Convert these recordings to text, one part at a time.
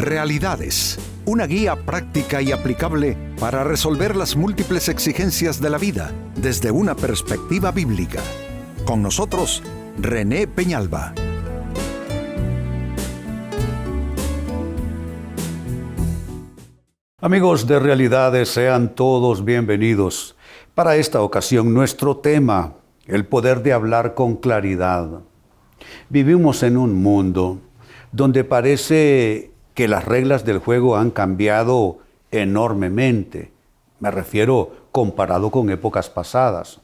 Realidades, una guía práctica y aplicable para resolver las múltiples exigencias de la vida desde una perspectiva bíblica. Con nosotros, René Peñalba. Amigos de Realidades, sean todos bienvenidos. Para esta ocasión, nuestro tema, el poder de hablar con claridad. Vivimos en un mundo donde parece que las reglas del juego han cambiado enormemente. Me refiero comparado con épocas pasadas.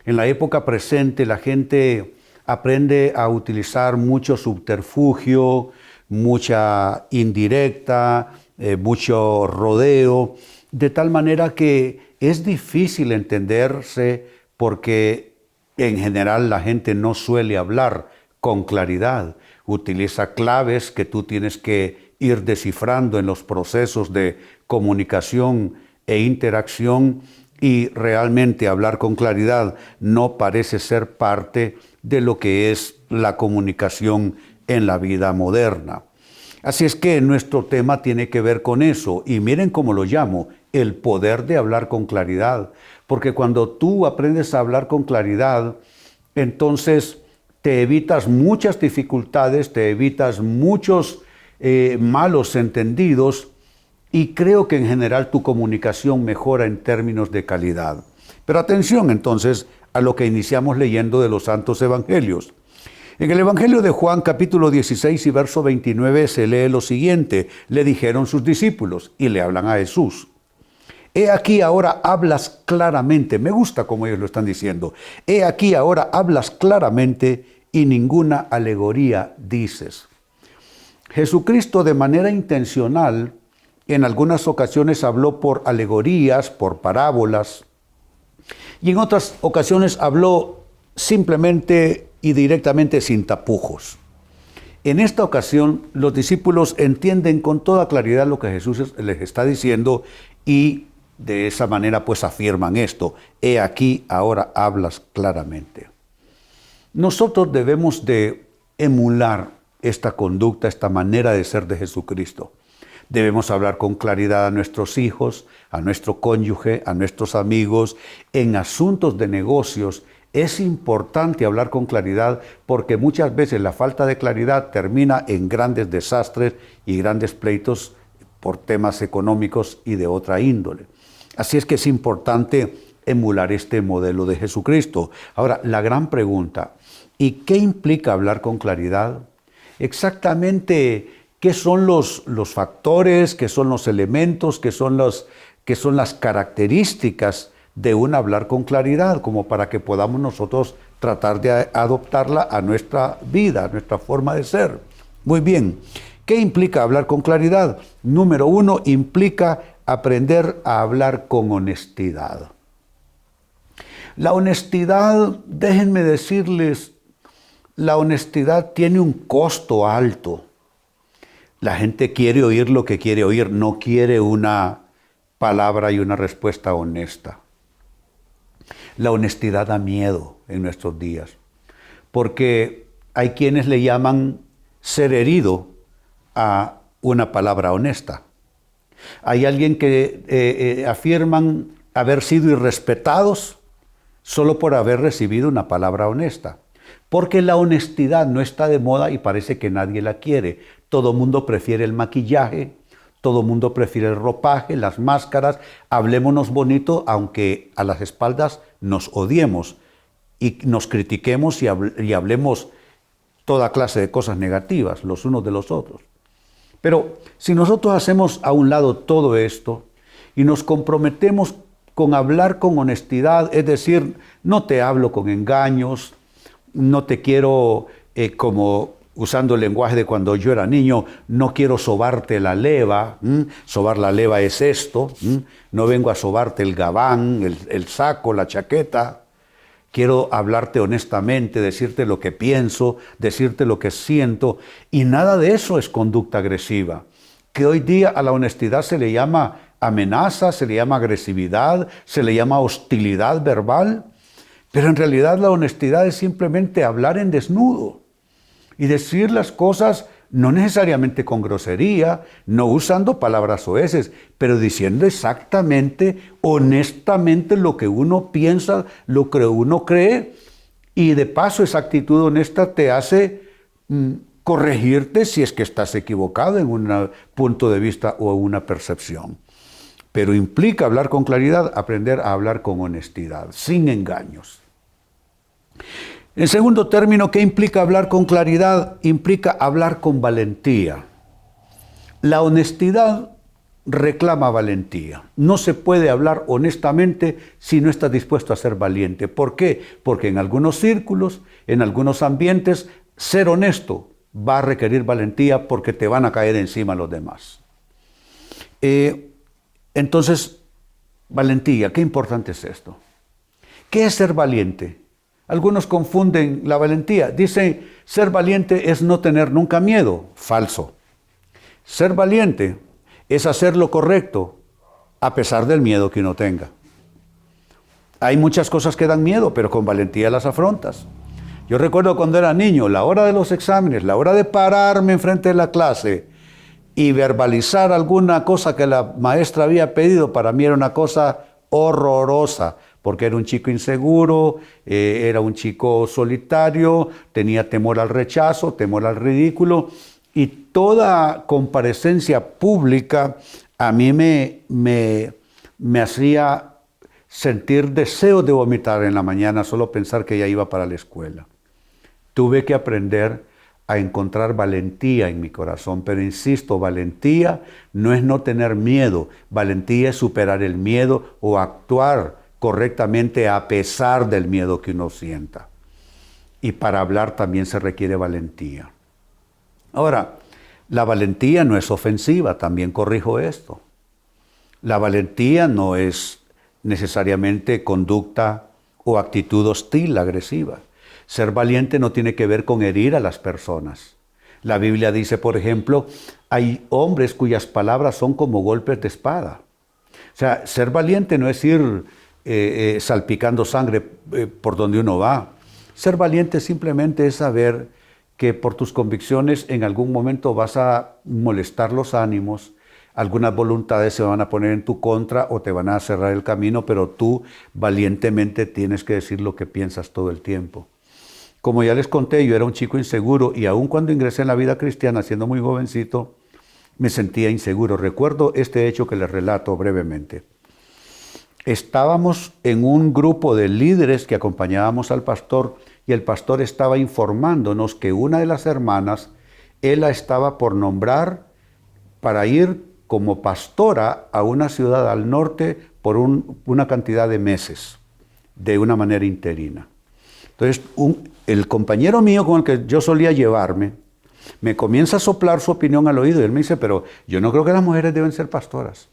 En la época presente la gente aprende a utilizar mucho subterfugio, mucha indirecta, mucho rodeo, de tal manera que es difícil entenderse porque en general la gente no suele hablar con claridad. Utiliza claves que tú tienes que ir descifrando en los procesos de comunicación e interacción, y realmente hablar con claridad no parece ser parte de lo que es la comunicación en la vida moderna. Así es que nuestro tema tiene que ver con eso, y miren cómo lo llamo, el poder de hablar con claridad, porque cuando tú aprendes a hablar con claridad, entonces te evitas muchas dificultades, te evitas muchos malos entendidos, y creo que en general tu comunicación mejora en términos de calidad. Pero atención entonces a lo que iniciamos leyendo de los Santos Evangelios. En el Evangelio de Juan, capítulo 16 y verso 29, se lee lo siguiente: le dijeron sus discípulos, y le hablan a Jesús: he aquí ahora hablas claramente. Me gusta cómo ellos lo están diciendo. He aquí ahora hablas claramente y ninguna alegoría dices. Jesucristo, de manera intencional, en algunas ocasiones habló por alegorías, por parábolas, y en otras ocasiones habló simplemente y directamente sin tapujos. En esta ocasión, los discípulos entienden con toda claridad lo que Jesús les está diciendo, y de esa manera pues afirman esto: he aquí ahora hablas claramente. Nosotros debemos de emular esta conducta, esta manera de ser de Jesucristo. Debemos hablar con claridad a nuestros hijos, a nuestro cónyuge, a nuestros amigos. En asuntos de negocios es importante hablar con claridad, porque muchas veces la falta de claridad termina en grandes desastres y grandes pleitos por temas económicos y de otra índole. Así es que es importante emular este modelo de Jesucristo. Ahora, la gran pregunta: ¿y qué implica hablar con claridad? Exactamente, ¿qué son los factores, qué son los elementos, qué son las características de un hablar con claridad, como para que podamos nosotros tratar de adoptarla a nuestra vida, a nuestra forma de ser? Muy bien, ¿qué implica hablar con claridad? Número 1, implica aprender a hablar con honestidad. La honestidad, déjenme decirles, la honestidad tiene un costo alto. La gente quiere oír lo que quiere oír, no quiere una palabra y una respuesta honesta. La honestidad da miedo en nuestros días, porque hay quienes le llaman ser herido a una palabra honesta. Hay alguien que afirman haber sido irrespetados solo por haber recibido una palabra honesta. Porque la honestidad no está de moda y parece que nadie la quiere. Todo mundo prefiere el maquillaje, todo mundo prefiere el ropaje, las máscaras. Hablémonos bonito, aunque a las espaldas nos odiemos y nos critiquemos y hablemos toda clase de cosas negativas los unos de los otros. Pero si nosotros hacemos a un lado todo esto y nos comprometemos con hablar con honestidad, es decir, no te hablo con engaños, no te quiero, como usando el lenguaje de cuando yo era niño, no quiero sobarte la leva. Sobar la leva es esto. No vengo a sobarte el gabán, el saco, la chaqueta. Quiero hablarte honestamente, decirte lo que pienso, decirte lo que siento. Y nada de eso es conducta agresiva. Que hoy día a la honestidad se le llama amenaza, se le llama agresividad, se le llama hostilidad verbal. Pero en realidad la honestidad es simplemente hablar en desnudo y decir las cosas no necesariamente con grosería, no usando palabras soeces, pero diciendo exactamente, honestamente lo que uno piensa, lo que uno cree, y de paso esa actitud honesta te hace corregirte si es que estás equivocado en un punto de vista o una percepción. Pero implica hablar con claridad, aprender a hablar con honestidad, sin engaños. En segundo término, ¿qué implica hablar con claridad? Implica hablar con valentía. La honestidad reclama valentía. No se puede hablar honestamente si no estás dispuesto a ser valiente. ¿Por qué? Porque en algunos círculos, en algunos ambientes, ser honesto va a requerir valentía porque te van a caer encima los demás. Entonces, valentía, qué importante es esto. ¿Qué es ser valiente? Algunos confunden la valentía. Dicen, ser valiente es no tener nunca miedo. Falso. Ser valiente es hacer lo correcto a pesar del miedo que uno tenga. Hay muchas cosas que dan miedo, pero con valentía las afrontas. Yo recuerdo cuando era niño, la hora de los exámenes, la hora de pararme enfrente de la clase y verbalizar alguna cosa que la maestra había pedido, para mí era una cosa horrorosa, porque era un chico inseguro, era un chico solitario, tenía temor al rechazo, temor al ridículo, y toda comparecencia pública a mí me hacía sentir deseo de vomitar en la mañana, solo pensar que ya iba para la escuela. Tuve que aprender a encontrar valentía en mi corazón, pero insisto, valentía no es no tener miedo, valentía es superar el miedo o actuar correctamente a pesar del miedo que uno sienta. Y para hablar también se requiere valentía. Ahora, la valentía no es ofensiva, también corrijo esto. La valentía no es necesariamente conducta o actitud hostil, agresiva. Ser valiente no tiene que ver con herir a las personas. La Biblia dice, por ejemplo, hay hombres cuyas palabras son como golpes de espada. O sea, ser valiente no es ir salpicando sangre por donde uno va. Ser valiente simplemente es saber que por tus convicciones en algún momento vas a molestar los ánimos, algunas voluntades se van a poner en tu contra o te van a cerrar el camino, pero tú valientemente tienes que decir lo que piensas todo el tiempo. Como ya les conté, yo era un chico inseguro y aun cuando ingresé en la vida cristiana, siendo muy jovencito, me sentía inseguro. Recuerdo este hecho que les relato brevemente. Estábamos en un grupo de líderes que acompañábamos al pastor y el pastor estaba informándonos que una de las hermanas, él la estaba por nombrar para ir como pastora a una ciudad al norte por una cantidad de meses, de una manera interina. Entonces, el compañero mío con el que yo solía llevarme, me comienza a soplar su opinión al oído y él me dice, pero yo no creo que las mujeres deben ser pastoras.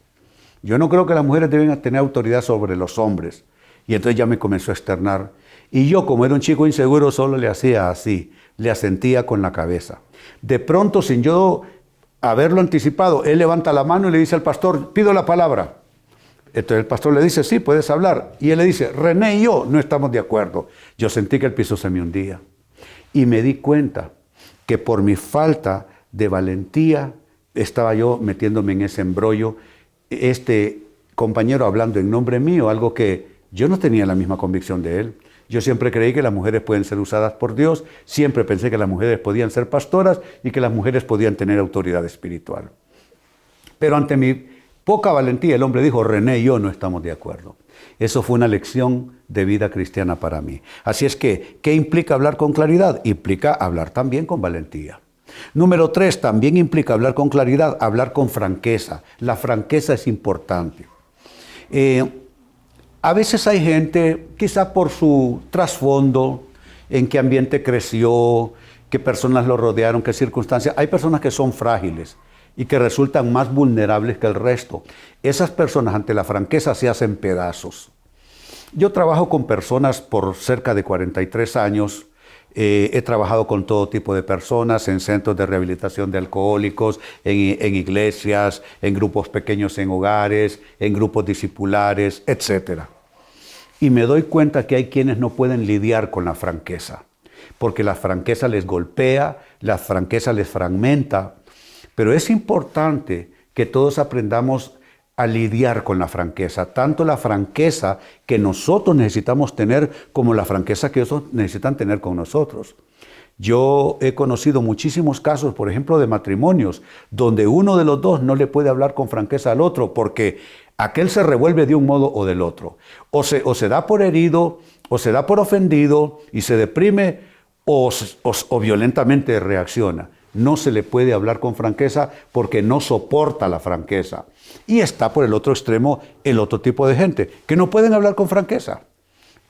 Yo no creo que las mujeres deben tener autoridad sobre los hombres. Y entonces ya me comenzó a externar. Y yo, como era un chico inseguro, solo le hacía así, le asentía con la cabeza. De pronto, sin yo haberlo anticipado, él levanta la mano y le dice al pastor, pido la palabra. Entonces el pastor le dice, sí, puedes hablar. Y él le dice, René y yo no estamos de acuerdo. Yo sentí que el piso se me hundía. Y me di cuenta que por mi falta de valentía estaba yo metiéndome en ese embrollo. Este compañero hablando en nombre mío, algo que yo no tenía la misma convicción de él. Yo siempre creí que las mujeres pueden ser usadas por Dios, siempre pensé que las mujeres podían ser pastoras y que las mujeres podían tener autoridad espiritual. Pero ante mi poca valentía, el hombre dijo, René y yo no estamos de acuerdo. Eso fue una lección de vida cristiana para mí. Así es que, ¿qué implica hablar con claridad? Implica hablar también con valentía. Número 3, también implica hablar con claridad, hablar con franqueza. La franqueza es importante. A veces hay gente, quizá por su trasfondo, en qué ambiente creció, qué personas lo rodearon, qué circunstancias. Hay personas que son frágiles y que resultan más vulnerables que el resto. Esas personas ante la franqueza se hacen pedazos. Yo trabajo con personas por cerca de 43 años. He trabajado con todo tipo de personas, en centros de rehabilitación de alcohólicos, en iglesias, en grupos pequeños en hogares, en grupos discipulares, etc. Y me doy cuenta que hay quienes no pueden lidiar con la franqueza. porque la franqueza les golpea, la franqueza les fragmenta. Pero es importante que todos aprendamos a lidiar con la franqueza, tanto la franqueza que nosotros necesitamos tener como la franqueza que ellos necesitan tener con nosotros. Yo he conocido muchísimos casos, por ejemplo, de matrimonios, donde uno de los dos no le puede hablar con franqueza al otro porque aquel se revuelve de un modo o del otro. O se da por herido, o se da por ofendido y se deprime, o violentamente reacciona. No se le puede hablar con franqueza porque no soporta la franqueza. Y está por el otro extremo el otro tipo de gente que no pueden hablar con franqueza.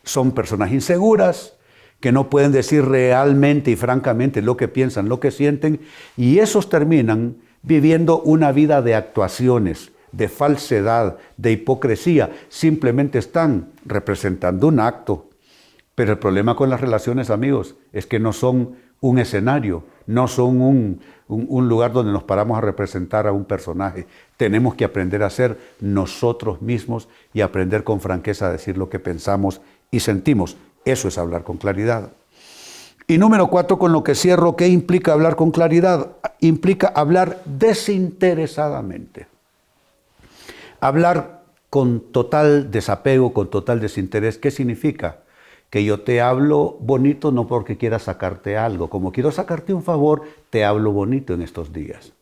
Son personas inseguras, que no pueden decir realmente y francamente lo que piensan, lo que sienten, y esos terminan viviendo una vida de actuaciones, de falsedad, de hipocresía. Simplemente están representando un acto. Pero el problema con las relaciones, amigos, es que no son un escenario, no son un lugar donde nos paramos a representar a un personaje. Tenemos que aprender a ser nosotros mismos y aprender con franqueza a decir lo que pensamos y sentimos. Eso es hablar con claridad. Y número 4, con lo que cierro, ¿qué implica hablar con claridad? Implica hablar desinteresadamente. Hablar con total desapego, con total desinterés. ¿Qué significa? Que yo te hablo bonito no porque quiera sacarte algo. Como quiero sacarte un favor, te hablo bonito en estos días.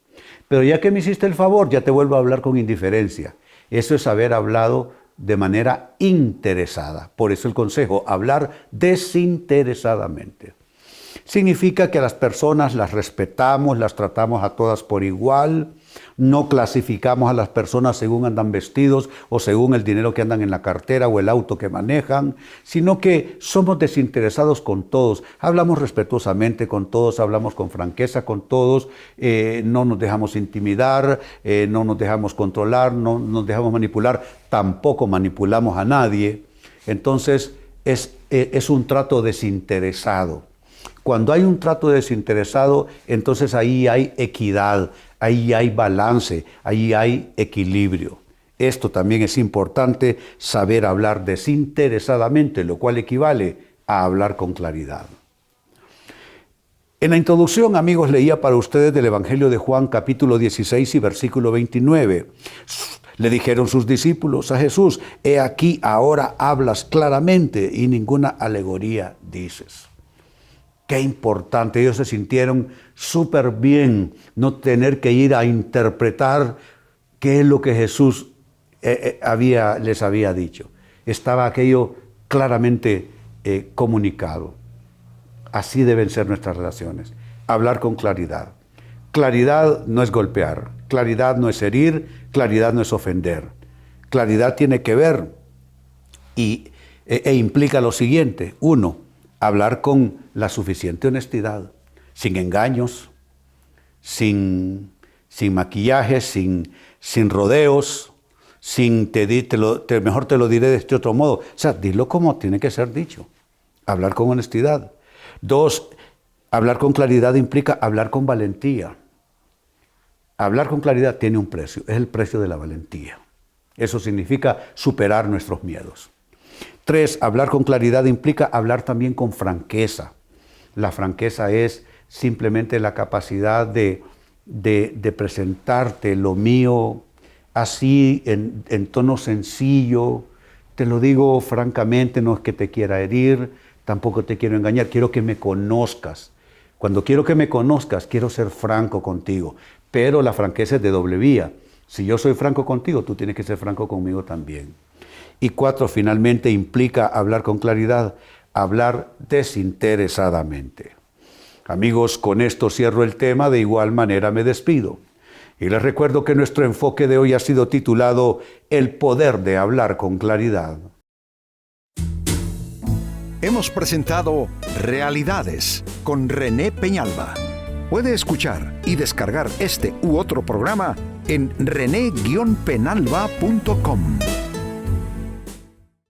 Pero ya que me hiciste el favor, ya te vuelvo a hablar con indiferencia. Eso es haber hablado de manera interesada. Por eso el consejo, hablar desinteresadamente. Significa que a las personas las respetamos, las tratamos a todas por igual, no clasificamos a las personas según andan vestidos o según el dinero que andan en la cartera o el auto que manejan, sino que somos desinteresados con todos, hablamos respetuosamente con todos, hablamos con franqueza con todos, no nos dejamos intimidar, no nos dejamos controlar, no nos dejamos manipular, tampoco manipulamos a nadie. Entonces es un trato desinteresado. Cuando hay un trato desinteresado, entonces ahí hay equidad, ahí hay balance, ahí hay equilibrio. Esto también es importante, saber hablar desinteresadamente, lo cual equivale a hablar con claridad. En la introducción, amigos, leía para ustedes del Evangelio de Juan, capítulo 16 y versículo 29. Le dijeron sus discípulos a Jesús: «He aquí, ahora hablas claramente y ninguna alegoría dices». Qué importante, ellos se sintieron súper bien, no tener que ir a interpretar qué es lo que Jesús les había dicho. Estaba aquello claramente comunicado. Así deben ser nuestras relaciones, hablar con claridad. Claridad no es golpear, claridad no es herir, claridad no es ofender. Claridad tiene que ver e implica lo siguiente. 1, hablar con la suficiente honestidad, sin engaños, sin maquillajes, sin rodeos, mejor te lo diré de este otro modo. O sea, dilo como tiene que ser dicho. Hablar con honestidad. 2, hablar con claridad implica hablar con valentía. Hablar con claridad tiene un precio, es el precio de la valentía. Eso significa superar nuestros miedos. 3, hablar con claridad implica hablar también con franqueza. La franqueza es simplemente la capacidad de presentarte lo mío así en tono sencillo. Te lo digo francamente, no es que te quiera herir, tampoco te quiero engañar, quiero que me conozcas. Cuando quiero que me conozcas, quiero ser franco contigo, pero la franqueza es de doble vía. Si yo soy franco contigo, tú tienes que ser franco conmigo también. Y 4, finalmente, implica hablar con claridad, hablar desinteresadamente. Amigos, con esto cierro el tema, de igual manera me despido. Y les recuerdo que nuestro enfoque de hoy ha sido titulado El poder de hablar con claridad. Hemos presentado Realidades con René Peñalba. Puede escuchar y descargar este u otro programa en rene-penalba.com.